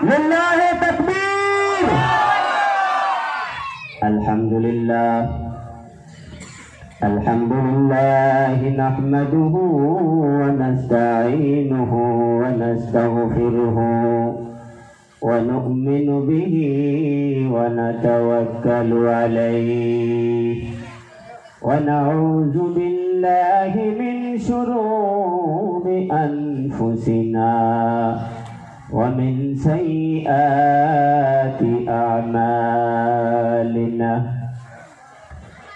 লিল্লাহি তাকবীর। আলহামদুলিল্লাহ আলহামদুলিল্লাহি নাহমাদুহু ওয়া নাস্তাঈনুহু ওয়া নাস্তাগফিরুহু ওয়া নু'মিনু বিহি ওয়া নাতাওয়াক্কালু আলাইহি ওয়া নাউযু বিল্লাহি মিন শুরুরি আনফুসিনা ওয়া মিন সাইয়্যাতি আ'মালিনা।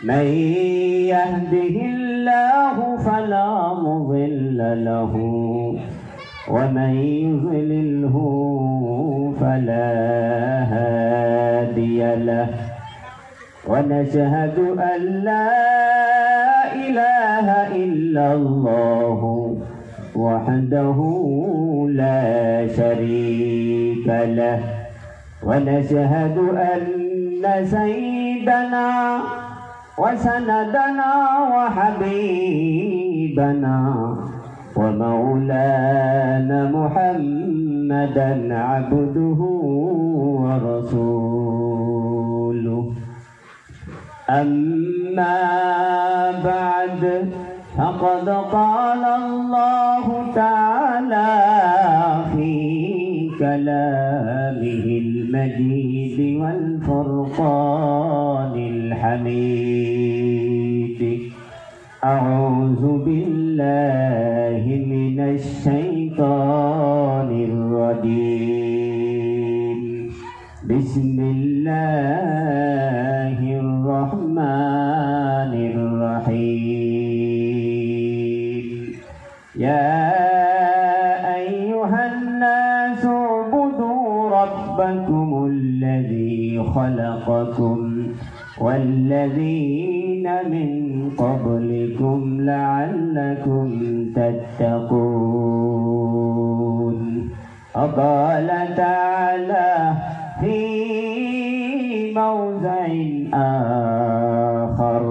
من يهده الله فلا مضل له ومن يضلله فلا هادي له ونشهد أن لا إله إلا الله وحده لا شريك له ونشهد أن سيدنا وسندنا وحبيبنا ومولانا محمدا عبده ورسوله. أما بعد فقد قال الله تعالى في كلامه المجيد والفرقان الحميد. أعوذ بالله من الشيطان الرجيم. بسم الله الرحمن الرحيم. يا أيها الناس اعبدوا ربكم الذي خلقكم والذين من قبلكم لعلكم تتقون. وقال تعالى في موضع آخر.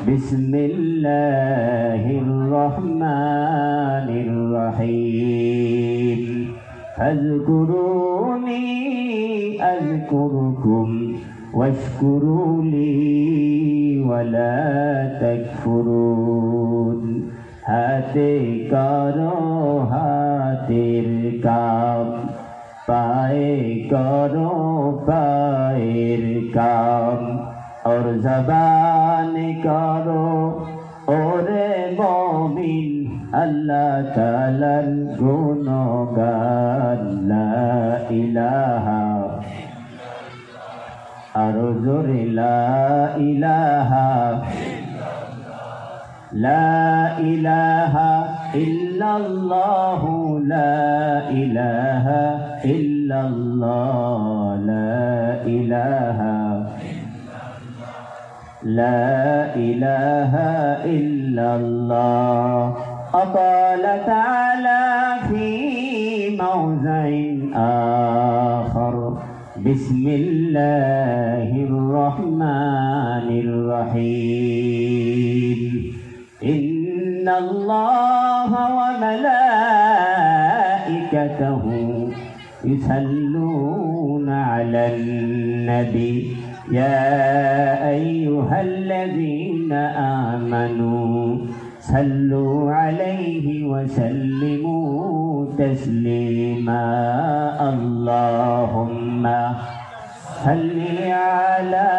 بسم الله الرحمن الرحيم. فاذكروني أذكركم واشكروا لي ولا تكفرون. হাতে করো হাতের কাম, পায়ে করো পায়ের কাম, और जबान करो ओरे मोमिन अल्लाह तालार गुणगान। ला इलाहा आरो जोरे ला इलाहा ला इलाहा इल्लल्लाहु ला इलाहा इल्लल्लाह ला इलाहा لا إله إلا الله. وقال تعالى في موضع آخر. بسم الله الرحمن الرحيم. إن الله وملائكته يصلون على النبي يا أيها الذين آمنوا صلوا عليه وسلموا تسليما. اللهم صل على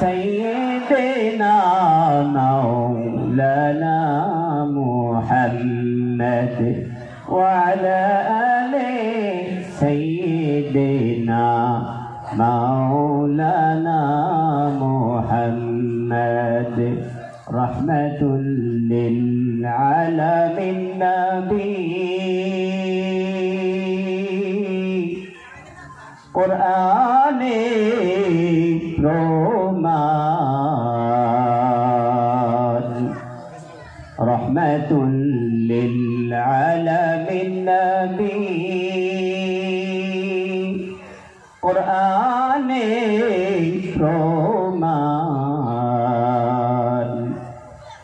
سيدنا مولانا محمد وعلى آل سيدنا مولانا محمد. رحمة للعالمين نبي قرآن প্রমাণ। رحمة للعالمين نبي قرآن প্রমাণ।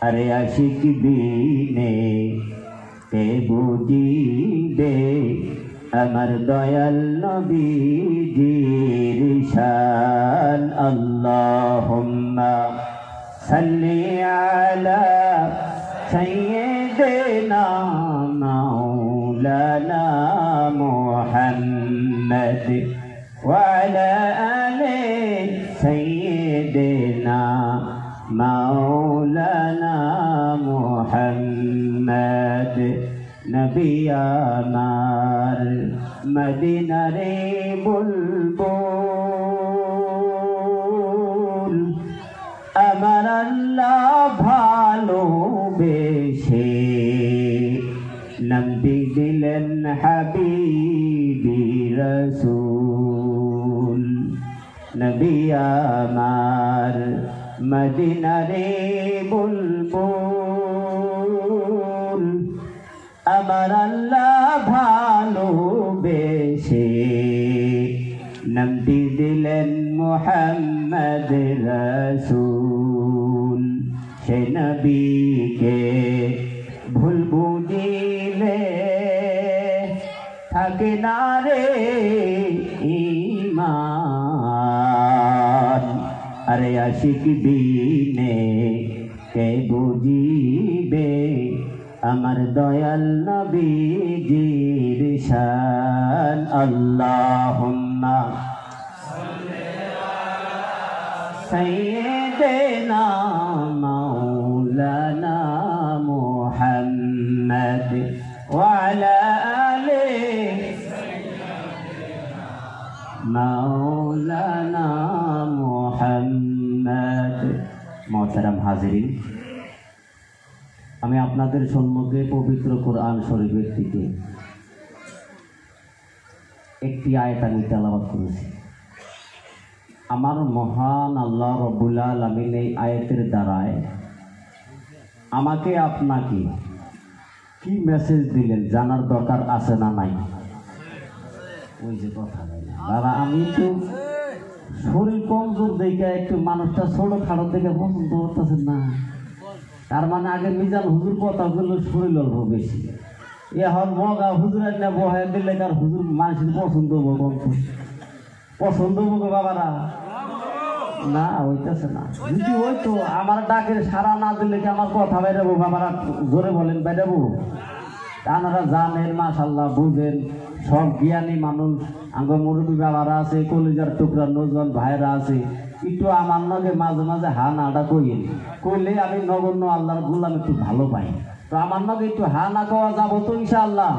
আরে আশিক বিনে কে বুঝিবে আমার দয়াল নবীজির শান আল্লাহুম্মা সাল্লি আলা সাইয়্যিদিনা মাওলানা মুহাম্মদ ওয়া আলা আলি সাইয়্যিদিনা মাওলানা মুহাম্মদ নবী আমার মদিনারে বুলবুল আমার আল্লাহ ভালোবেসে নামটি দিলেন হাবিবি রাসূল নবী আমার মদিনারে বুলবুল আমার আল্লাহ ভালোবেসে নামটি দিলেন মুহাম্মদ রাসূল সে নবীকে ভুল বুঝিলে থাকে না রে ঈমান আরে আশিক বিনে কে বুঝিবে আমার দয়াল নবীজির শান আল্লাহুম্মা সাইয়্যিদিনা মাওলানা মুহাম্মদ ওয়া আলা আলি মাওলানা মুহাম্মদ। মোহতারাম হাজিরিন, আমি আপনাদের সম্মুখে পবিত্র কোরআন শরীফের থেকে একটি আয়াত আমি তেলাওয়াত করেছি। আমার মহান আল্লাহ রব্বুল আলামিন এই আয়াতের দ্বারায় আমাকে আপনাকে কি মেসেজ দিলেন জানার দরকার আছে না নাই? ওই যে কথা বাবা, আমি তো শরীর কমজোর দেখে একটু মানুষটা ছোট খাটো দেখে পছন্দ করতেছেন না। তার মানে আগে মিজান হুজুর কথা বললো শরীর অল্প বেশি, এখন মগা হুজুরের না বহায় দিলে তার হুজুর মানুষের পছন্দ হবো, পছন্দ হবো বাবারা না হইতেছে না। যদি হইতো আমার ডাকের সারা না দিলে কি আমার কথা বেরাবো বাবারা? জোরে বলেন বেরাবো? আপনারা জানেন মাশাল্লাহ, বুঝেন, সব জ্ঞানী মানুষ আঙ্গ মুরব্বী বাবারা আছে, কলিজার টুকরা নজন ভাইরা আছে, একটু আমার নগে মাঝে মাঝে হা নাটা কইন, কইলে আমি নগণ্য আল্লাহর গুলাম একটু ভালো পাই। তো আমার নগে একটু হা না কওয়া যাবো তো ইনশাআল্লাহ?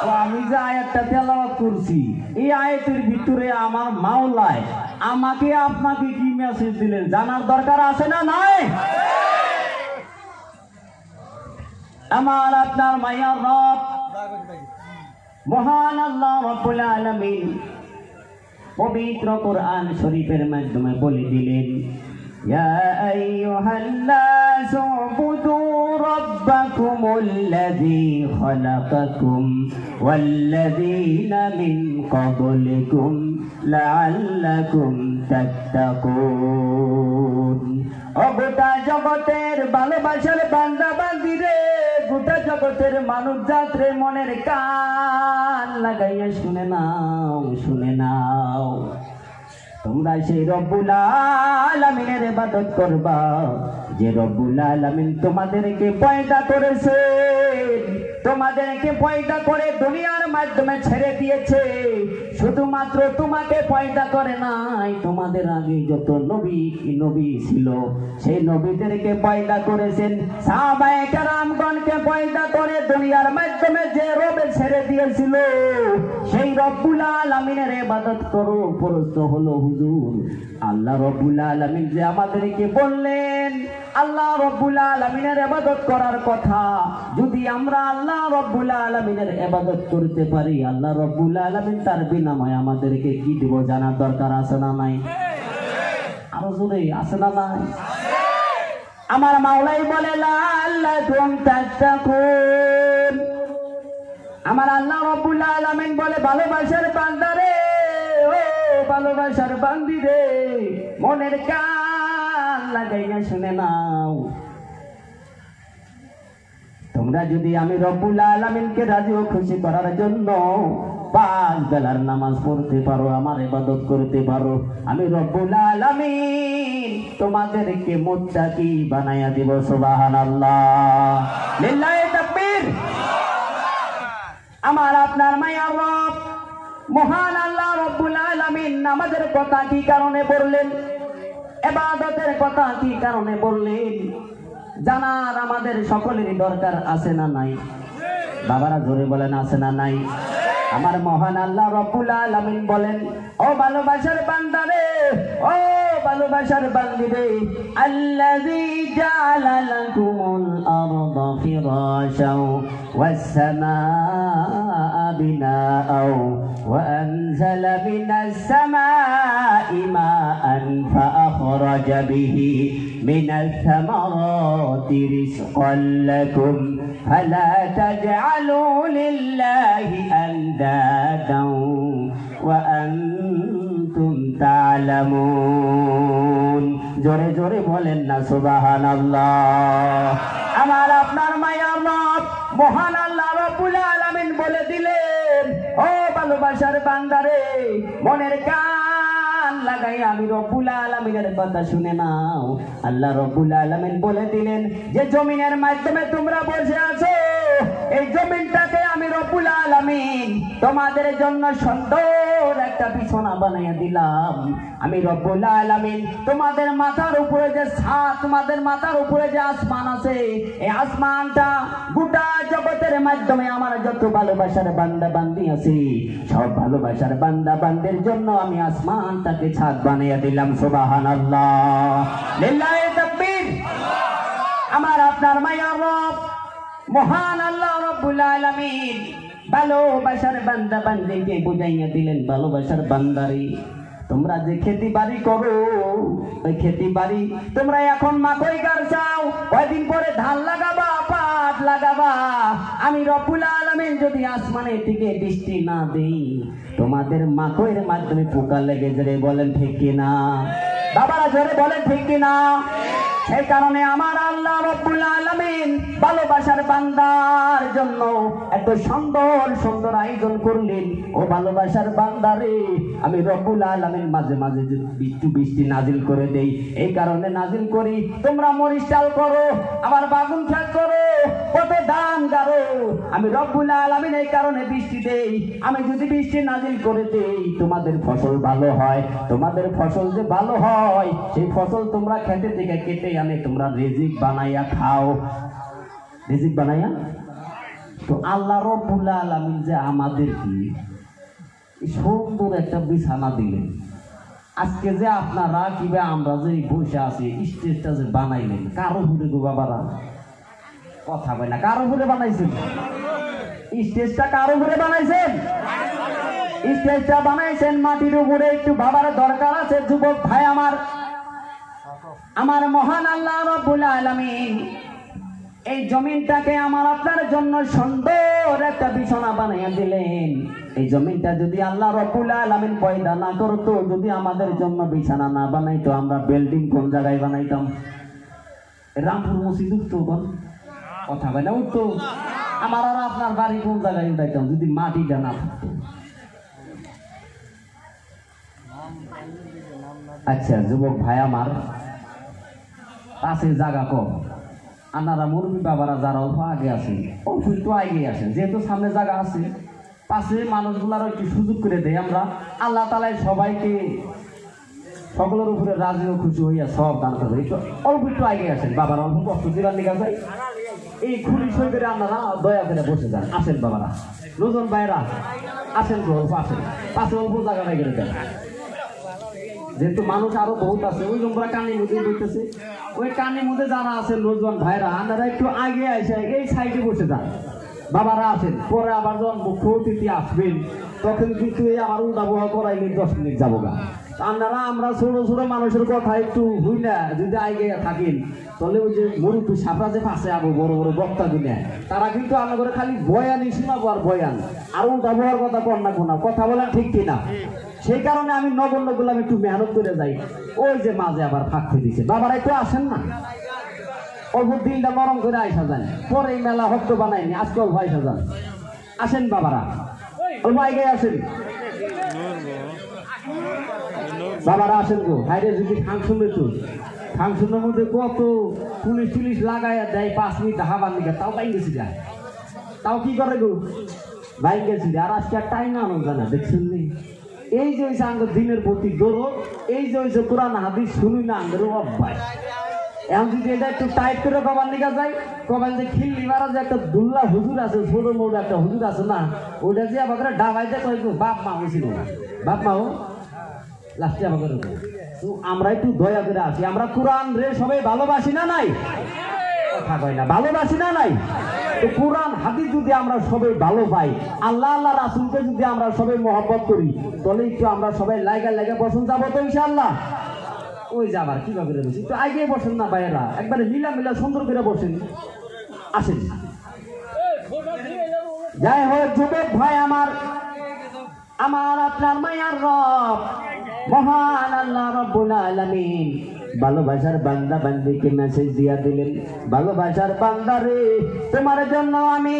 তো আমি যে আয়াতটা তেলাওয়াত করছি, এই আয়াতের ভিতরে আমার মাওলায় আমাকে আপনাকে কি মেসেজ দিলেন জানার দরকার আছে না নাই? আমার আপনার মায়ার রব মহান আল্লাহ রাব্বুল আলামিন পবিত্র কোরআন শরীফের মাধ্যমে বলে দিলেন, ইয়া আইয়ুহান্নাসু উবুদু রাব্বাকুমুল্লাযী খালাকাকুম ওয়াল্লাযীনা মিন ক্বাবলিকুম লাআল্লাকুম তাত্তাকুন। ও গোটা জগতের ভালোবাসার বান্দা বান্দিরে, গোটা জগতের মানুষ জাতরে, মনের কান লাগাইয়া শুনে নাও, শুনে নাও। তোমরা সেই রব্বুল আলামিনের ইবাদত করবা যে রব্বুল আলামিন তোমাদেরকে পয়দা করেছে, তোমাদেরকে পয়দা করে দুনিয়ার মাধ্যমে ছেড়ে দিয়েছে। শুধুমাত্র তোমাকে পয়দা করে নাই, তোমাদের আগে যত নবী ছিল সেই নবীদেরকে পয়দা করেছেন। সাহাবায়ে কেরামগণকে পয়দা করে দুনিয়ার মাধ্যমে যে রবে ছেড়ে দিয়েছিল, সেই রব্বুল আলামিনের ইবাদত করো। প্রশ্ন হলো হুজুর, আল্লাহ রব্বুল আলামিন যে আমাদেরকে বললেন আল্লাহ রব্বুল আলামিনের ইবাদত করার কথা, যদি আমরা আল্লাহ রব্বুল আলামিনের ইবাদত করতে পারি, আল্লাহ রব্বুল আলামিন তার বিনিময়ে আমাদেরকে কি দিব জানার দরকার আছে না নাই? আরো জোরে আছে না নাই? আমার মাওলাই বলে লাআল্লাকুম তাত্তাকুন। আমার আল্লাহ রব্বুল আলামিন বলে, ভালোবাসার বান্দারে, ও ভালোবাসার বান্দিরে, মনের কান লাগাইয়া শুনে নাও। তোমরা যদি আমি রব্বুল আলামিনকে রাজি ও খুশি করার জন্য 5 বেলার নামাজ পড়তে পারো, আমার ইবাদত করতে পারো, আমি রব্বুল আলামিন তোমাদেরকে মুত্তাকি বানায়া দিব। সুবহানাল্লাহ, লিল্লাহি তাকবীর। আমার আপনার মায়া রব মহান আল্লাহ রব্বুল আলামিন নামাজের কথা কি কারণে বললেন, ইবাদতের কথা কি কারণে বললেন, জানার আমাদের সকলেরই দরকার আছে না নাই? বাবারা জোরে বলেন, আছে না নাই? আমার মহান আল্লাহ রব্বুল আলামিন বলেন, ও ভালোবাসার বান্দারে, ও ভালোবাসার বান্দিরে, আল্লাযী জাআলা লাকুমুল আরদা ফিরাশাও ওয়াস সামাআ বিনাআও ওয়া আনজালা মিনাস সামাই মাআন ফাআখরাজা বিহি মিনাস সামারাতি রিজকান লাকুম ফালা তাজআলু লিল্লাহি আনদাদান ওয়া আনতুম তা'লামুন। জোরে জোরে বলেন না সুবহানাল্লাহ। আমার আপনার মায়ার রব মহান আল্লাহ রব্বুল আলামিন বলে দিলেন, ও ভালোবাসার বান্দারে, মনের কান লাগাই আমি রব্বুল আলামিনের কথা শুনে নাও। আল্লাহ রব্বুল আলামিন বলে দিলেন যে জমিনের মাধ্যমে তোমরা বসে আছো, এই জমিনটাকে আমি রব্বুল আলামিন তোমাদের জন্য সুন্দর একটা বিছানা বানিয়ে দিলাম। আমি রব্বুল আলামিন তোমাদের মাথার উপরে যে ছাদ, তোমাদের মাথার উপরে যে আসমান আছে, এই আসমানটা গোটা জগতের মাধ্যমে আমার যত ভালোবাসার বান্দা বান্দি আছে, সব ভালোবাসার বান্দা বান্দির জন্য আমি আসমানটাকে ছাদ বানিয়ে দিলাম। সুবহানাল্লাহ, লিল্লাহি তাকবীর। আমার আপনার মায়ার রব মহান আল্লাহ রব্বুল আলামিন ভালোবাসার বান্দা বান্দিকে বুঝাইয়া দিলেন, ভালোবাসার বান্দারে, তোমরা যে খেতি বাড়ি করো, ওই খেতি বাড়ি তোমরা এখন মাকই গাছাও, কয়দিন পরে ধান লাগাবা, পাট লাগাবা। আমি রব্বুল আলামিন যদি আসমানের থেকে বৃষ্টি না দেই, তোমাদের মাকইয়ের মাধ্যমে পোকা লেগে যাবে। বলেন ঠিক কিনা? বাবারা জোরে বলেন ঠিক কিনা? সেই কারণে আমার আল্লাহ রব্বুল আলামিন ভালোবাসার বান্দার জন্য এত সুন্দর সুন্দর আয়োজন করলেন। ও ভালোবাসার বান্দারে, আমি রব্বুল আলামিন মাঝে মাঝে একটু বৃষ্টি নাজিল করে দেই, এই কারণে নাজিল করি তোমরা মরিচ চাল করো, আবার বাগুন খেত করো, কত ধান গাড়ো। আমি রব্বুল আলামিন এই কারণে বৃষ্টি দেই। আমি যদি বৃষ্টি নাজিল করে দেই, তোমাদের ফসল ভালো হয়। তোমাদের ফসল যে ভালো হয়, সেই ফসল তোমরা খেতে থেকে কেটে আনে তোমরা রিজিক বানাইয়া খাও, রিজিক বানাইয়া। তো আল্লাহ রব্বুল আলামিন যে আমাদেরকে সুন্দর একটা বিছানা দিলেন, আজকে যে আপনারা কিবা আমরা যে বসে আছি, স্টেজটা যে বানাইলেন, কারো ঘুরে গো বাবারা, কথা বলে না, কারো ঘুরে বানাইছেন স্টেজটা? কারো ঘুরে বানাইছেন? স্টেজটা বানাইছেন মাটির উপরে। একটু বাবার দরকার আছে যুবক ভাই আমার। আমার মহান আল্লাহ রব্বুল আলামিন এই জমিনটাকে আমার আপনার জন্য সুন্দর একটা বিছানা বানিয়ে দিলেন। এই জমিনটা যদি আল্লাহ রব্বুল আলামিন পয়দা না করতো, যদি আমাদের জন্য বিছানা না বানাইতো, আমরা বিল্ডিং কোন জায়গায় বানাইতাম? রামপুর মসজিদ উঠতো, কোন কথা বলে উঠতো? আমার আর আপনার বাড়ি কোন জায়গায় উঠাইতাম যদি মাটিটা না থাকতো? আচ্ছা যুবক ভাই আমার, পাশে জায়গা কম, আপনারা মুরব্বী বাবারা যারা অল্প আগে আছেন, অল্প একটু আগে আসেন, যেহেতু সামনে জায়গা আছে, পাশে মানুষগুলারও একটু সুযোগ করে দেয়। আমরা আল্লাহ তাআলা সবাইকে সকলের উপরে রাজি ও খুশি হইয়া সব দান করবে। একটু অল্প একটু আগে আসেন বাবারা, অল্প কষ্ট দিবার নিকা যায়। এই খুলি সই করে আপনারা দয়া করে বসে যান। আসেন বাবারা, লোজন ভাইরা আসেন, অল্প আসেন, পাশে অল্প জায়গা নাই করে দেন। যেহেতু মানুষ আরো বহুত আছে, ওই জম্বরা কানের মধ্যে বসতেছে, ওই কানের মধ্যে যারা আছেন লোকজন ভাইরা, আপনারা একটু আগে এসে এই সাইডে বসে যান। বাবারা আছেন, পরে আবার যখন মুখ্য অতিথি আসবেন তখন কিন্তু আবার উল্টাবোহা করাইলে 10 মিনিট যাবো গা। আপনারা আমরা ছোট ছোট মানুষের কথা একটু হই না, যদি আগে থাকেন তাহলে ওই যে মুরুব্বি সাপড়া যে পাশে আবো বড় বড় বক্তা দুনিয়া, তারা কিন্তু আমরা করে খালি বয়ানই শোনাবো আর বয়ান, আর উল্টাবোহার কথা কর না কোনা, কথা বলেন ঠিক কিনা? সেই কারণে আমি নগণ্য গুলাম একটু মেহনত করে যাই। ওই যে মাঝে আবার ফাঁক হয়ে দিচ্ছে, বাবারা একটু আসেন না, অল্প দিনটা নরম করে আইসা যান, পরে এই মেলা হক্ত বানাইনি, আজকে অল্প আইসা যান। আসেন বাবারা, অল্প আগে আসেন বাবারা, আসেন গো। হাইরে যদি ফাংশন হইতো, ফাংশনের মধ্যে কত পুলিশ টুলিশ লাগাইয়া দেয় 5 মিনিট হাবার নিকে, তাও পাই গেছি যা, তাও কি করে গো ভাই গেছি। আর আজকে আর টাইম আনো জানা দেখছেন নি, এই যে হয়েছে আঙ্গ দিনের প্রতি দৌড়, এই যে হয়েছে কোরআন হাদিস শুনি না আঙ্গের অভ্যাস। এখন যদি এটা একটু টাইট করে কবার নিকা যায়, কবার যে খিল্লি মারা যে একটা দুল্লা হুজুর আছে, ছোট মোড় একটা হুজুর আছে না, ওইটা যে আবার ডাবাইতে কয় বাপ মা হয়েছিল না, বাপ মাও লাস্টে আবার তো আমরা একটু দয়া করে আসি। আমরা কোরআন রে সবাই ভালোবাসি না নাই, কথা কয় না, ভালোবাসি না নাই। তো কোরআন হাদিস যদি আমরা সবাই ভালো পাই, আল্লাহ আল্লাহ রাসূলকে যদি আমরা সবাই মহব্বত করি, তাহলে একটু আমরা সবাই লাগা বসুন, যাবো তো ইনশাআল্লাহ। ওই যাবার কিভাবে বসি, একটু আগে বসেন না ভাইয়েরা, একবারে মিলা সুন্দর করে বসেন, আসেন। যাই হোক যুবক ভাই আমার, আমার আপনার মায়ার রব মহান আল্লাহ রাব্বুল আলামিন ভালোবাসার বান্দা বান্দিকে মেসেজ দিয়া দিলেন, ভালোবাসার বান্দা রে, তোমার জন্য আমি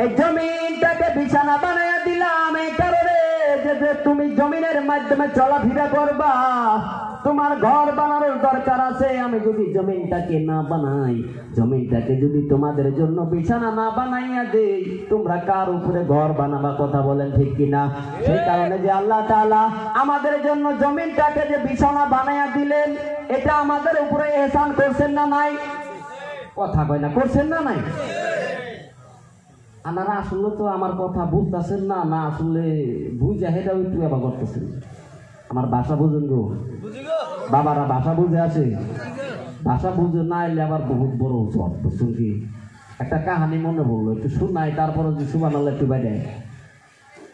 এই জমিনটাকে বিছানা বানাইয়া দিলাম, এই কারণে যে তুমি জমিনের মাধ্যমে চলাফেরা করবা। তোমার ঘর বানানোর দরকার আছে, আমি যদি জমিনটাকে না বানাই, জমিনটাকে যদি তোমাদের জন্য বিছানা না বানাইয়া দেই, তোমরা কার উপরে ঘর বানাবা, কথা বলেন ঠিক কিনা? সেই কারণে যে আল্লাহ তাআলা আমাদের জন্য জমিনটাকে যে বিছানা বানাইয়া দিলেন, এটা আমাদের উপরে এহসান করছেন না নাই? কথা কয় না, করছেন না নাই? আপনারা আসলে তো আমার কথা বুঝতেছেন না, না আসলে বুঝে হেটাও একটু আবার করতেছেন। আমার ভাষা বুঝুন গো বাবারা, ভাষা বুঝে আছে, ভাষা বুঝে না এলে আবার বহুত বড় চট। বুঝছেন কি, একটা কাহানি মনে পড়লো, একটু শোনাই, তারপরে যে সুবহানাল্লাহ একটু বাইরে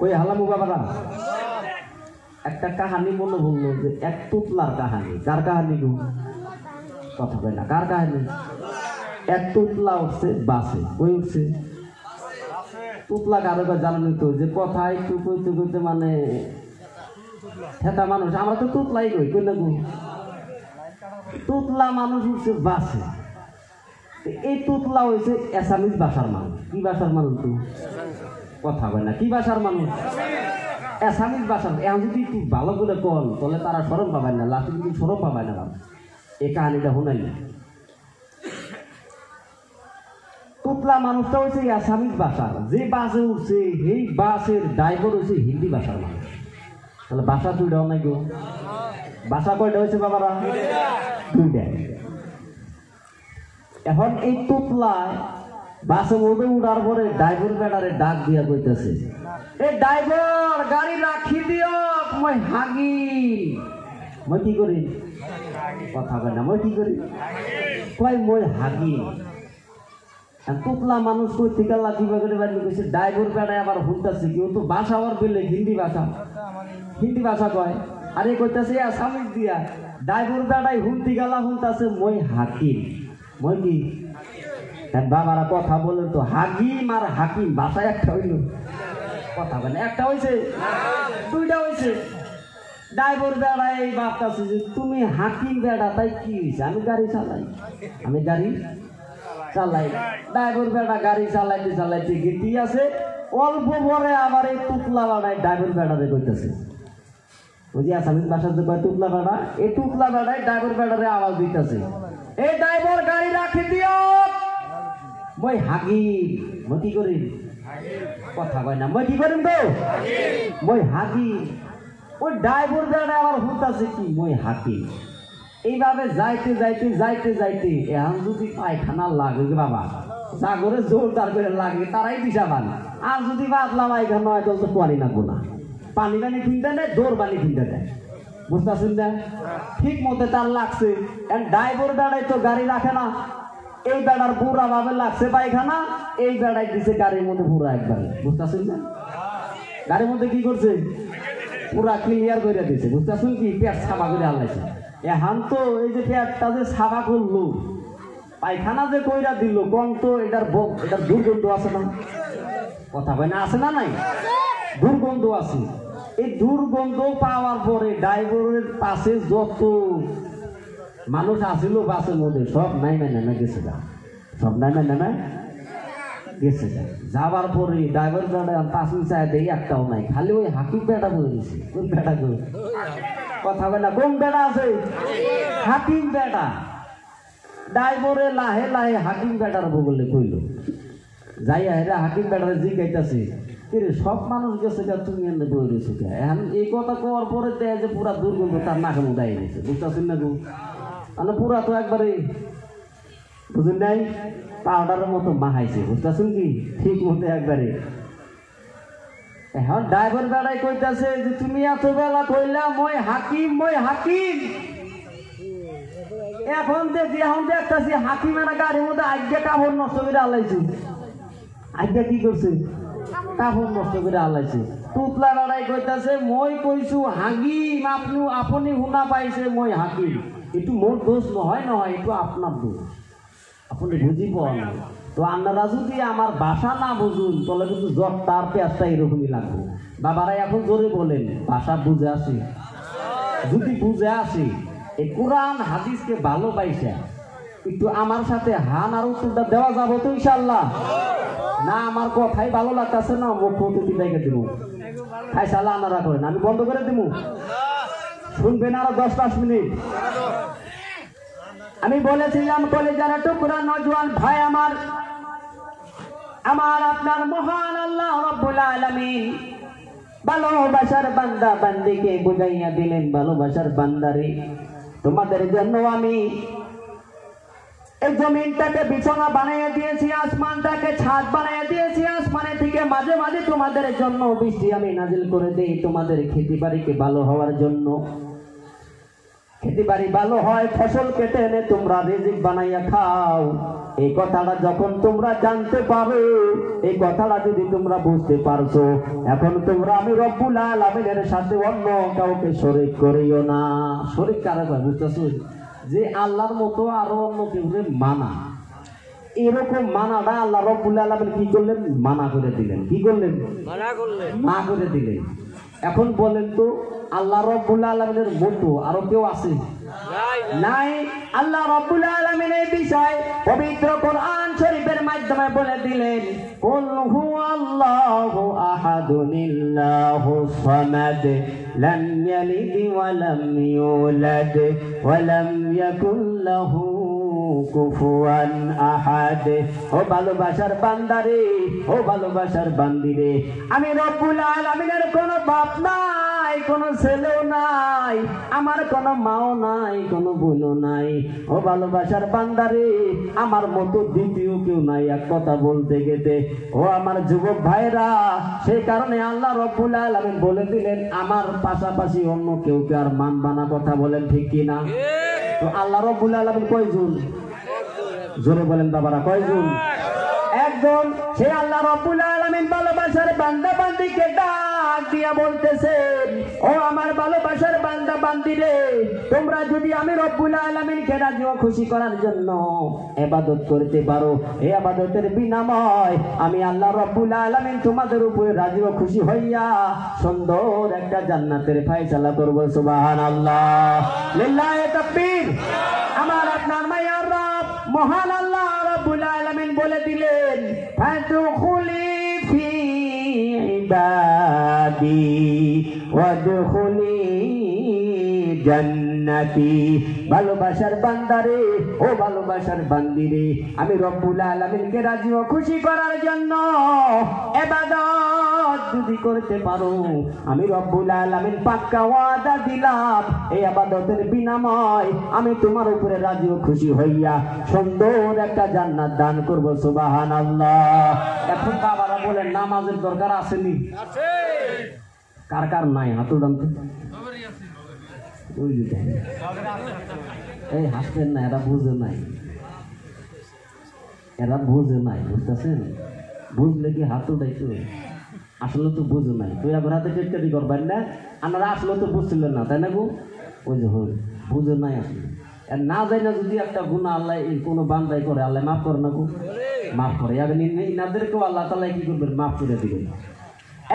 ওই হালামু বাবারা। একটা কাহানি মনে পড়লো, যে এক তুতলার কাহানি। কার কাহানি গো? কথা কয় না, কার কাহানি? এক তুতলা উঠছে বাসে, কই উঠছে? তুতলা কারো জানেন তো, যে কথা একটু কইতে কইতে মানে হেতা মানুষ, আমরা তো তুতলাই কই, কই না গো? তুতলা মানুষ উঠছে বাসে। এই তুতলা হয়েছে এসামিজ ভাষার মানুষ। কি ভাষার মানুষ তো? কথা কয় না, কি ভাষার মানুষ? এসামিজ ভাষার। এখন যদি একটু ভালো করে কল, তাহলে তারা সরম পাবেন না, লাস্টে কিন্তু সরম পাবেন না। এই কাহিনীটা শোনাই না। তুতলা মানুষটা হচ্ছে আসামিজ ভাষার। যে বাসে উঠছে এই বাসের ড্রাইভার হচ্ছে হিন্দি ভাষার মানুষ। তাহলে ভাষা দুইটাও নাই গো। ভাষা কয়টা হয়েছে বাবারা? দুইটা। এখন এই তুতলায় বাসের মধ্যে উঠার পরে ড্রাইভার বেটারে ডাক দিয়া কইতেছে, এই ড্রাইভার গাড়ি রাখি দিও, মই হাগি। মই কি করি? কথা কয় না, মই কি করি? কয় মই হাগি। তুতলা মানুষ কই থেকে কিভাবে করে বাড়ি গেছে, ড্রাইভার বেটায় আবার শুনতেছে কি, ও তো ভাষা আবার পেলে হিন্দি ভাষা, হিন্দি ভাষা কয়। আরে কইতাছে আসামিজ দিয়া, ড্রাইভার বেটায় শুনতে গেলা শুনতেছে মই হাকিম। মই কি? বাবারা কথা বলেন তো, হাকিম আর হাকিম ভাষা একটা হইল? কথা বলেন, একটা হয়েছে? দুইটা হয়েছে। ড্রাইভার বেড়া এই ভাবতেছে যে তুমি হাকিম বেড়া, তাই কি হয়েছে? আমি গাড়ি চালাই, আমি গাড়ি চালাই। ড্রাইভার বেড়া গাড়ি চালাইতে চালাইতে গেতি আছে, অল্প পরে আবার এই তুতলা বেড়ায় ড্রাইভার বেড়ারে কইতেছে, ওই যে আসামিজ ভাষার যে কয় তুতলা বেড়া, এই তুতলা বেড়ায় ড্রাইভার বেড়ারে আওয়াজ দিতেছে, এই ড্রাইভার গাড়ি রাখি দিও, মই হাগিম। মই কি করি? কথা কয় না, মই কি করিম তো? মই হাগিম। ওই ড্রাইভার বেড়া আবার হুতাছে কি, মই হাকিম। এইভাবে যাইতে যাইতে যাইতে যাইতে এখন যদি পায়খানা লাগে বাবা, সাগরে জোরদার করে লাগে, তারাই দিশা পান। আর যদি বাদলা পায়খানা হয় তাহলে তো পানি লাগবো না, পানি বানি কিনতে নেয়, দৌড় পানি কিনতে দেয়। বুঝতেছেন না? ঠিক মতো তার লাগছে। ড্রাইভার বেড়াই তো গাড়ি রাখে না, এই বেড়ার পুরা ভাবে লাগছে পায়খানা, এই বেড়াই দিছে গাড়ির মধ্যে পুরা একবারে। বুঝতেছেন না? গাড়ির মধ্যে কি করছে? পুরা ক্লিয়ার করে দিছে। বুঝতেছেন কি? পেট সাফা করে আনলাইছে। এখন তো এই যে পেটটা যে সাফা করলো, পায়খানা যে কইরা দিল, কোন তো এটার দুর্গন্ধ আছে না? কথা কয় না, আছে না নাই? দুর্গন্ধ আছে। এই দুর্গন্ধ পাওয়ার পরে ড্রাইভারের পাশে যত মানুষ আসিল বাসের মধ্যে সব নাই নেমে গেছে, সব নাই নেমে গেছে যাবার পরে ড্রাইভার পাশে চায় দেই একটাও নাই, খালি ওই হাকিম বেটা বলে দিছে। কোন বেটা করে কথা বলে, কোন বেটা আছে? হাকিম বেটা। ড্রাইভারে লাহে লাহে হাকিম বেটার বগলে কইল, যাইয়া হেরা হাকিম বেটারে জিজ্ঞাইতাছে, কিরে সব মানুষ গেছে গা, তুমি এনে বই রয়েছে কে? এখন এই কথা কওয়ার পরে দেয় যে পুরা দুর্গন্ধ তার নাকে মুখ দাঁড়িয়ে গেছে। বুঝতেছেন না গো? মানে পুরা তো একবারে বুঝুন নাই, পাউডারের মতো মাহাইছে। বুঝতেছেন কি? ঠিক মতো একবারে। এখন ড্রাইভার বেড়াই কইতাছে যে তুমি এত বেলা কইলা মই হাকিম, মই হাকিম। এখন দেখতেছি হাকিমের গাড়ির মধ্যে আজ্ঞা কাপড় নষ্ট করে আলাইছে। আজ্ঞা কি করছে? কাপড় নষ্ট করে আলাইছে। তুতলা লড়াই কইতাছে মই কইছু হাকিম, আপনি শুনা পাইছে মই হাকিম। একটু মোর দোষ নহয়, একটু আপনার দোষ, আপনি বুঝি পাওয়া না। তো আপনারা যদি আমার ভাষা না বুঝুন তাহলে কিন্তু জ্বর তার পেঁয়াজটা এরকমই লাগবে। বাবারা এখন জোরে বলেন, ভাষা বুঝে আসে? যদি বুঝে আসে, এই কোরআন হাদিসকে ভালোবাসে একটু আমার সাথে হান আর উত্তরটা দেওয়া যাবো তো ইনশাল্লাহ? না আমার কথাই ভালো লাগতেছে না, মুখ প্রতি দেখে দিব। খাই সালা আনারা করেন, আমি বন্ধ করে দিব। শুনবেন আরো 10-5 মিনিট। আমি বলেছিলাম কলেজার টুকরা নজওয়ান ভাই আমার আপনার মহান আল্লাহ রাব্বুল আলামিন ভালোবাসার বান্দা বান্দিকে বুঝাইয়া দিলেন, ভালোবাসার বান্দারে তোমাদের জন্য আমি এই জমিনটাকে বিছানা বানিয়ে দিয়েছি, আসমানটাকে ছাদ বানিয়ে দিয়েছি। আসমানে থেকে মাঝে মাঝে তোমাদের জন্য বৃষ্টি আমি নাজিল করে দেই, তোমাদের খেতে বাড়িকে ভালো হওয়ার জন্য। খেতে বাড়ি ভালো হয়, ফসল কেটে এনে তোমরা রিজিক বানাইয়া খাও। এই কথাটা যখন তোমরা জানতে পারো, এই কথাটা যদি তোমরা বুঝতে পারছো, এখন তোমরা আমি রব্বুল আলামিনের সাথে অন্য কাউকে শরীক করিও না। শরীক কারে কয় বুঝতেছো? যে আল্লাহর মতো আরো অন্য কেউ মানা। এরকম মানাটা আল্লাহ রব্বুল আলামিন কি করলেন? মানা করে দিলেন। কি করলেন? মানা করে দিলেন। এখন বলেন তো, আল্লাহ রব্বুল আলামিনের মতো আরো কেউ আছে? নাই। আল্লাহ রব্বুল আলামিন এই বিষয় পবিত্র কোরআন শরীফের মাধ্যমে বলে দিলেন, কুল হুয়াল্লাহু আহাদুল্লাহুস সামাদ লাম ইয়ালিদ ওয়া লাম ইউলাদ ওয়া লাম ইয়াকুল লাহু কুফুয়ান আহাদ। ও ভালোবাসার বান্দারে, ও ভালোবাসার বান্দিরে, আমি রব্বুল আলামিনের কোনো বাপ নাই, কোনো ছেলেও নাই, আমার কোনো মাও নাই, কোনো বোনও নাই। ও ভালোবাসার বান্দারে, আমার মতো দ্বিতীয় কেউ নাই এক কথা বলতে গেতে। ও আমার যুবক ভাইরা, সেই কারণে আল্লাহ রব্বুল আলামিন বলে দিলেন, আমার পাশাপাশি অন্য কেউ কে আর মানবা না। কথা বলেন ঠিক কিনা? তো আল্লাহ রব্বুল আলামিন কয়জন? জোরে বলেন বাবারা, কয়জন? একজন। সে আল্লাহ রব্বুল আলামিন ভালোবাসার বান্দা বান্দিকে ডাক দিয়া বলতেছেন, ও আমার ভালোবাসার বান্দা বান্দিরে, তোমরা যদি আমি রব্বুল আলামিনকে রাজি ও খুশি করার জন্য ইবাদত করতে পারো, এই ইবাদতের বিনিময় আমি আল্লাহ রব্বুল আলামিন তোমাদের উপরে রাজি ও খুশি হইয়া সুন্দর একটা জান্নাতের ফয়সালা করব। সুবহানাল্লাহ, লিল্লাহি তাকবীর। আমার আপনার মায়ার রব মহান আল্লাহ রাব্বুল আলামিন বলে দিলেন, ফাদখুলি ফি ইবাদি ওয়াদখুলি জান্নাতি। ভালোবাসার বান্দারে, ও ভালোবাসার বান্দিরে, আমি রব্বুল আলামিনকে রাজি ও খুশি করার জন্য ইবাদত যদি করতে পারো, আমি রব্বুল আলামিন পাক্কা ওয়াদা দিলাম, এই ইবাদতের বিনিময় আমি তোমার উপরে রাজি ও খুশি হইয়া সুন্দর একটা জান্নাত দান করব। সুবহানাল্লাহ। এখন বাবারা বলেন, নামাজের দরকার আসেনি? আছে। কার কার নাই হাত উঠান তো। এই হাসবেন না, এরা বুঝে নাই, এরা বুঝে নাই। বুঝতেছেন? বুঝলে কি হাত উঠাইতো? আসলে তো বুঝে নাই। তুই এখন হাতে টেটকাটি করবেন না, আপনারা আসলে তো বুঝছিলেন না, তাই না গো? ওই যে বুঝে নাই আসলে। না যাই না যদি একটা গুনাহ আল্লাহ কোনো বান্দাই করে, আল্লাহ মাফ করে না গো? মাফ করে। এখন ইনাদেরকেও আল্লাহ তাআলা কি করবেন? মাফ করে দিবেন।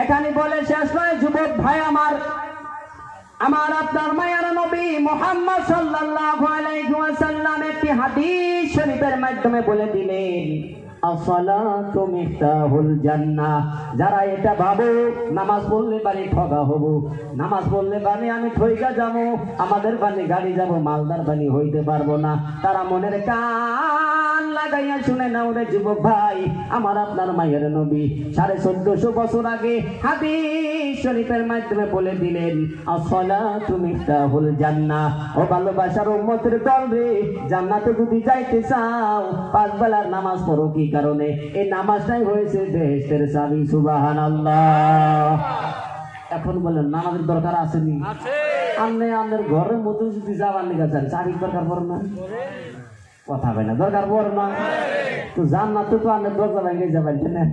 এখানে বলে শেষ নয় যুবক ভাই আমার আপনার মায়ার নবী মুহাম্মদ সাল্লাল্লাহু আলাইহি ওয়াসাল্লাম একটি হাদিস শরীফের মাধ্যমে বলে দিলেন, আসসালাতু মিফতাহুল জান্নাহ। যারা এটা ভাবো নামাজ পড়লে বাড়ি ঠগা হব, নামাজ পড়লে বাড়ি আমি ঠইকা যাবো, আমাদের বাড়ি গাড়ি যাব, মালদার বাড়ি হইতে পারবো না, তারা মনের কান লাগাইয়া শুনে নাও রে যুবক ভাই। আমার আপনার মায়ের নবী 1450 বছর আগে হাদিস শরীফের মাধ্যমে বলে দিলেন, আসসালাতু মিফতাহুল জান্নাহ। ও ভালোবাসার উম্মতের দল রে, জান্নাতে যদি যাইতে চাও 5 বেলার নামাজ পড়ো। কি কারণে? এই নামাজটাই হয়েছে বেহেশতের চাবি। সুবহানাল্লাহ। এখন বলেন নামাজের দরকার আসেনি? আপনি আপনার ঘরের মধ্যে যদি যাবার নিয়ে যান, চাবির দরকার পড়ে না? কথা হয় না, দরকার পড়ে না? তো জান্নাতে তো আপনার দরজা ভেঙে যাবেন না,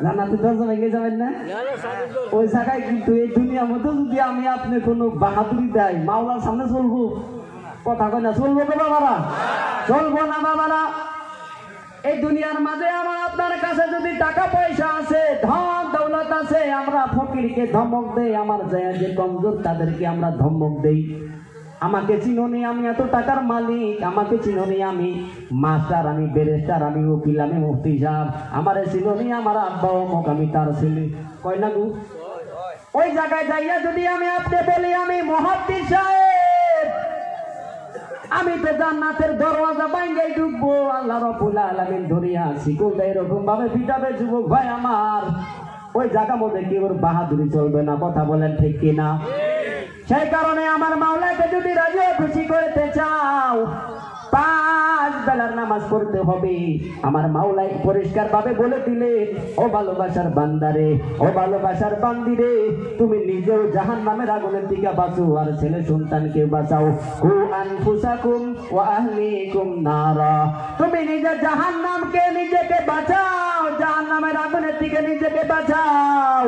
জান্নাতে দরজা ভেঙে যাবেন না? ওই জায়গায় কিন্তু এই দুনিয়ার মধ্যে যদি আমি আপনি কোনো বাহাদুরি দেয়, মাওলার সামনে চলবো? কথা কয় না, চলবো তো বাবারা? চলবো না বাবারা। এই দুনিয়ার মাঝে আমার আপনার কাছে যদি টাকা পয়সা আছে, ধন দৌলত আছে, আমরা ফকিরকে ধমক দেই, আমার যে কমজোর তাদেরকে আমরা ধমক দেই। আমাকে চিনোনি, আমি এত টাকার মালিক, আমাকে চিনোনি, আমি মাস্টার, আমি ব্যারিস্টার, আমি উকিল, আমি মুফতি সাহেব, আমারে চিনোনি, আমার আব্বা অমুক, আমি তার ছেলে। কয় না গো? ওই জায়গায় যাইয়া যদি আমি আপনি বলি আমি মুহাদ্দিস সাহেব, আমি তো জান্নাতের দরওয়াজা বাইঙ্গাই ঢুকবো, আল্লাহ রাব্বুল আলামিন ধরিয়া শিকলটা এরকম ভাবে পিটাবে যুবক ভাই আমার, ওই জায়গা মধ্যে কি ওর বাহাদুরি চলবে না? কথা বলেন ঠিক কিনা? সেই কারণে আমার মাওলাকে যদি রাজি খুশি করতে চাও, 5 বেলার নামাজ পড়তে হবে। আমার মাওলাই পরিষ্কার ভাবে বলে দিলেন, ও ভালোবাসার বান্দারে, ও ভালোবাসার বান্দিরে, তুমি নিজেও জাহান্নামের আগুনের থেকে বাঁচো, আর ছেলে সন্তানকে বাঁচাও। কু আনফুসাকুম ওয়া আহলিকুম নারা। তুমি নিজে জাহান্নামকে নিজেকে বাঁচাও, জাহান্নামের আগুনের থেকে নিজেকে বাঁচাও,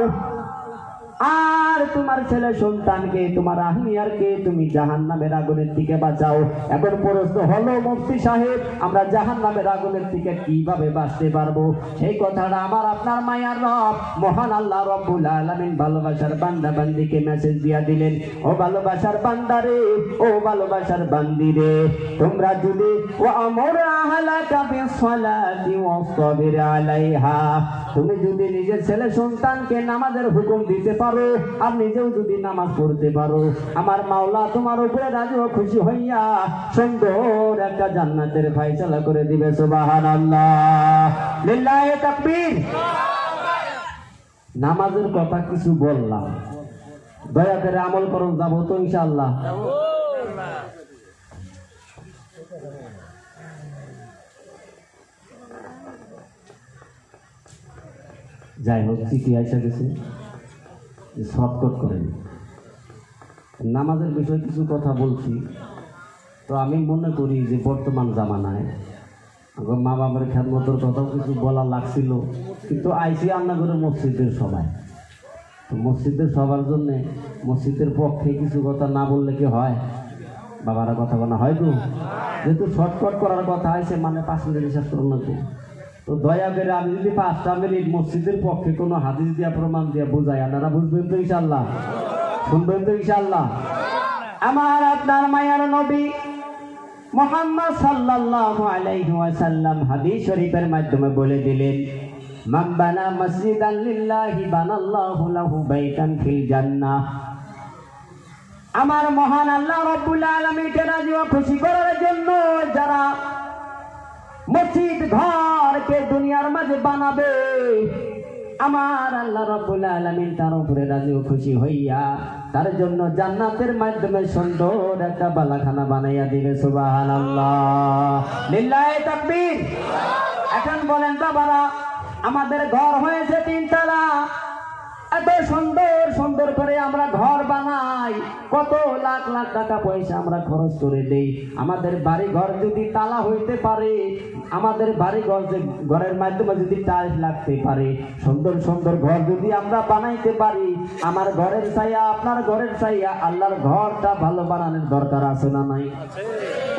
আর তোমার ছেলে সন্তানকে, তোমার আহলিয়ারকে তুমি জাহান্নামের আগুনের দিকে বাঁচাও। এখন প্রশ্ন হলো মুফতি সাহেব, আমরা জাহান্নামের আগুনের দিকে কিভাবে বাঁচতে পারবো? সেই কথাটা আমার আপনার মায়ার রব মহান আল্লাহ রাব্বুল আলামিন ভালোবাসার বান্দা বান্দিকে মেসেজ দিয়া দিলেন, ও ভালোবাসার বান্দারে, ও ভালোবাসার বান্দিরে, তোমরা যদি ওয়া আমর আহলাকা বিসসালাতি ওয়াসতাবির আলাইহা, তুমি যদি নিজের ছেলে সন্তানকে নামাজের হুকুম দিতে পারো, আর নিজেও যদি নামাজ পড়তে পারো, আমার মাওলা তোমার উপরে রাজি ও খুশি হইয়া সুন্দর একটা জান্নাতের ফয়সালা করে দিবে। সুবহানাল্লাহ, লিল্লাহি তাকবীর। নামাজের কথা কিছু বললাম, দয়া করে আমল করুন, যাবো তো ইনশাআল্লাহ। যাই হোক, চিঠি আইসা গেছে, শর্টকট করেন। নামাজের বিষয়ে কিছু কথা বলছি, তো আমি মনে করি যে বর্তমান জামানায় মা বাবার খেদমতের কথাও কিছু বলা লাগছিল, কিন্তু আইসি রান্নাঘরে মসজিদের সবাই, তো মসজিদের সবার জন্যে মসজিদের পক্ষে কিছু কথা না বললে কি হয়? বাবারা কথা বলা হয় তো, যেহেতু শর্টকট করার কথা আছে, মানে 5 মিনিট শেষ করুন না তো। তো দয়া করে আমি যদি 5টা মিনিট মসজিদের পক্ষে কোনো হাদিস দিয়া প্রমাণ দিয়া বুঝাই, আপনারা বুঝবেন তো ইনশাআল্লাহ? শুনবেন তো ইনশাআল্লাহ? আমার আপনার মায়ার নবী মুহাম্মদ সাল্লাল্লাহু আলাইহি ওয়াসাল্লাম হাদিস শরীফের মাধ্যমে বলে দিলেন, মান বানা মসজিদান লিল্লাহি বানাল্লাহু লাহু বাইতান ফিল জান্নাহ। আমার মহান আল্লাহ রাব্বুল আলামিনকে রাজি ও খুশি করার জন্য যারা মসজিদ ঘরকে দুনিয়ার মাঝে বানাবে, আমার আল্লাহ রাব্বুল আলামিন তার উপরে রাজি ও খুশি হইয়া তার জন্য জান্নাতের মাধ্যমে সুন্দর একটা বালাখানা বানাইয়া দিবে। সুবহানাল্লাহ, লিল্লাহি তাকবীর। এখন বলেন বাবারা, আমাদের ঘর হয়েছে 3 তলা, এত সুন্দর সুন্দর করে আমরা ঘর বানাই, কত লাখ লাখ টাকা পয়সা আমরা খরচ করে দেই। আমাদের বাড়ি ঘর যদি তালা হইতে পারে, আমাদের বাড়ি ঘর ঘরের মাধ্যমে যদি টাইলস লাগতে পারে, সুন্দর সুন্দর ঘর যদি আমরা বানাইতে পারি, আমার ঘরের ছায়া আপনার ঘরের ছায়া, আল্লাহর ঘরটা ভালো বানানোর দরকার আছে না নাই?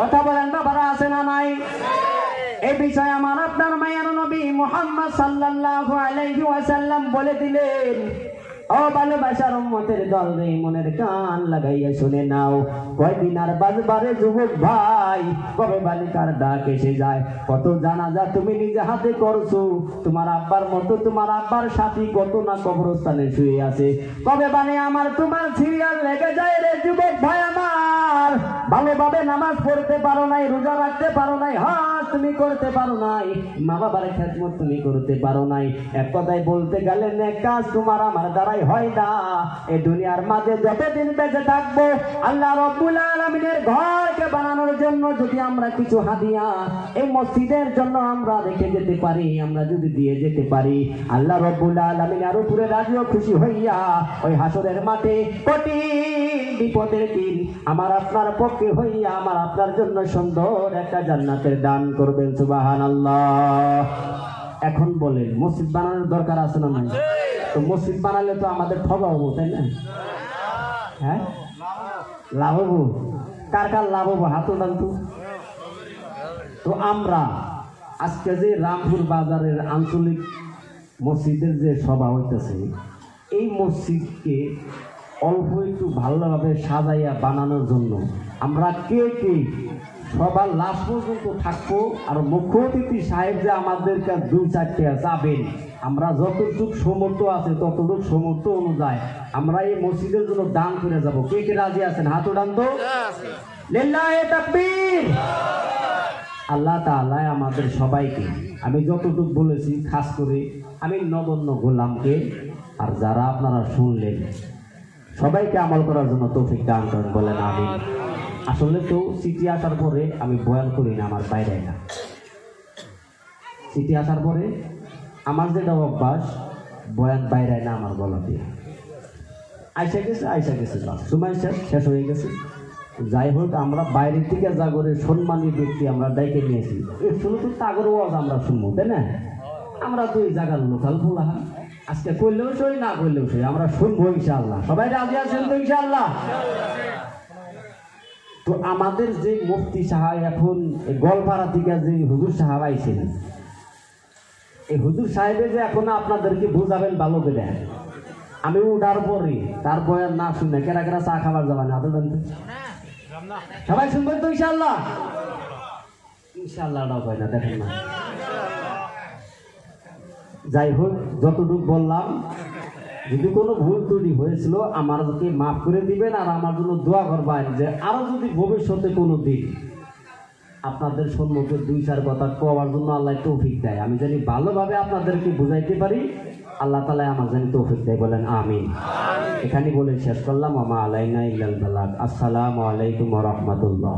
কথা বলেন বাবারা, আছে না নাই? এই বিষয়ে আমার আপনার মায়ের নবী মুহাম্মদ সাল্লাল্লাহু আলাইহি ওয়াসাল্লাম বলে দিলেন, ও ভালোবাসার উম্মতের দল রে, মনের কান লাগাইয়া শুনে নাও। কয়দিন আর বাজবারে যুবক ভাই, কবে বালিকার ডাক এসে যায়। কত জানাজা তুমি নিজে হাতে করছো, তোমার আব্বার মতো তোমার আব্বার সাথী কত না কবরস্থানে শুয়ে আছে। কবে বানে আমার তোমার সিরিয়াল লেগে যায় রে যুবক ভাই আমার। ভালোভাবে নামাজ পড়তে পারো নাই, রোজা রাখতে পারো নাই, হজ তুমি করতে পারো নাই, মা বাবার খেদমত তুমি করতে পারো নাই। এক কথায় বলতে গেলে নেক কাজ তোমার আমার দ্বারাই হয় না। এই দুনিয়ার মাঝে যতদিন বেঁচে থাকবো, আল্লাহ রাব্বুল আলামিনের ঘরকে বানানোর জন্য যদি আমরা কিছু হাদিয়া এই মসজিদের জন্য আমরা রেখে যেতে পারি, আমরা যদি দিয়ে যেতে পারি, আল্লাহ রাব্বুল আলামিনের উপরে রাজি ও খুশি হইয়া ওই হাসরের মাঠে কঠিন বিপদের দিন আমার আপনার পক্ষে হইয়া আমার আপনার জন্য সুন্দর একটা জান্নাতের দান করবেন। সুবহানাল্লাহ। এখন বলেন মসজিদ বানানোর দরকার আছে না নাই? তো মসজিদ বানালে তো আমাদের ঠকা হবো, তাই না? হ্যাঁ, লাভ হবো। কার কার লাভ হবো হাত উঠান তো। তো আমরা আজকে যে রামপুর বাজারের আঞ্চলিক মসজিদের যে সভা হইতেছে, এই মসজিদকে অল্প একটু ভালোভাবে সাজাইয়া বানানোর জন্য আমরা কে কে সবার লাস্ট পর্যন্ত থাকবো, আর মুখ্য অতিথি সাহেব যে আমাদেরকে 2-4টা যাবেন, আমরা যতটুকু সমর্থ আছে ততটুকু সমর্থ অনুযায়ী আমরা এই মসজিদের জন্য দান করে যাব। কে কে রাজি আছেন হাত উঠান তো। লিল্লাহি তাকবীর। আল্লাহ তাআলা আমাদের সবাইকে, আমি যতটুকু বলেছি খাস করে আমি নগণ্য গোলামকে আর যারা আপনারা শুনলেন সবাইকে আমল করার জন্য তৌফিক দান করেন, বলেন আমিন। আসলে তো চিঠি আসার পরে আমি বয়ান করি না, আমার বাইরে না। চিঠি আসার পরে আমার যেটা অভ্যাস, বয়ান বাইরে না আমার গলা দিয়ে। আইসা গেছে সময় শেষ হয়ে গেছে। যাই হোক, আমরা বাইরের থেকে জাগরের সম্মানী ব্যক্তি আমরা ডাইকে নিয়েছি, শুধু তো তাগর ওয়াজ আমরা শুনবো, তাই না? আমরা তো এই জায়গার লোকাল বলা, আজকে করলেও সই না করলেও সই আমরা শুনবো ইনশাআল্লাহ। সবাই রাজি আছেন তো ইনশাআল্লাহ? তো আমাদের যে মুফতি সাহেব এখন গোলপাড়া থেকে যে হুজুর সাহেব আইছেন, এই হুজুর সাহেবের যে এখন আপনাদেরকে বুঝাবেন ভালো করে। আমি উঠার পরে তার বয়ান না শুনে কেরা কেরা চা খাবার যাবেন হাতে জানতে সবাই শুনবেন তো ইনশাআল্লাহ? ইনশাআল্লাহ হয় না, দেখেন না। যাই হোক, যতটুকু বললাম, যদি কোনো ভুল ত্রুটি হয়েছিল আমাকে মাফ করে দিবেন, আর আমার জন্য দোয়া করবেন যে আরো যদি ভবিষ্যতে কোনো দিন আপনাদের সম্মুখে 2-4 কথা কোয়ার জন্য আল্লাহ তৌফিক দেয়, আমি জানি ভালোভাবে আপনাদেরকে বুঝাইতে পারি, আল্লাহ তাআলা আমার জানি তৌফিক দেয়, বলেন আমিন। এখানে বলে শেষ করলাম। আমা আলাইনা ইল্লাল বালাগ। আসসালামু আলাইকুম ওয়া রাহমাতুল্লাহ।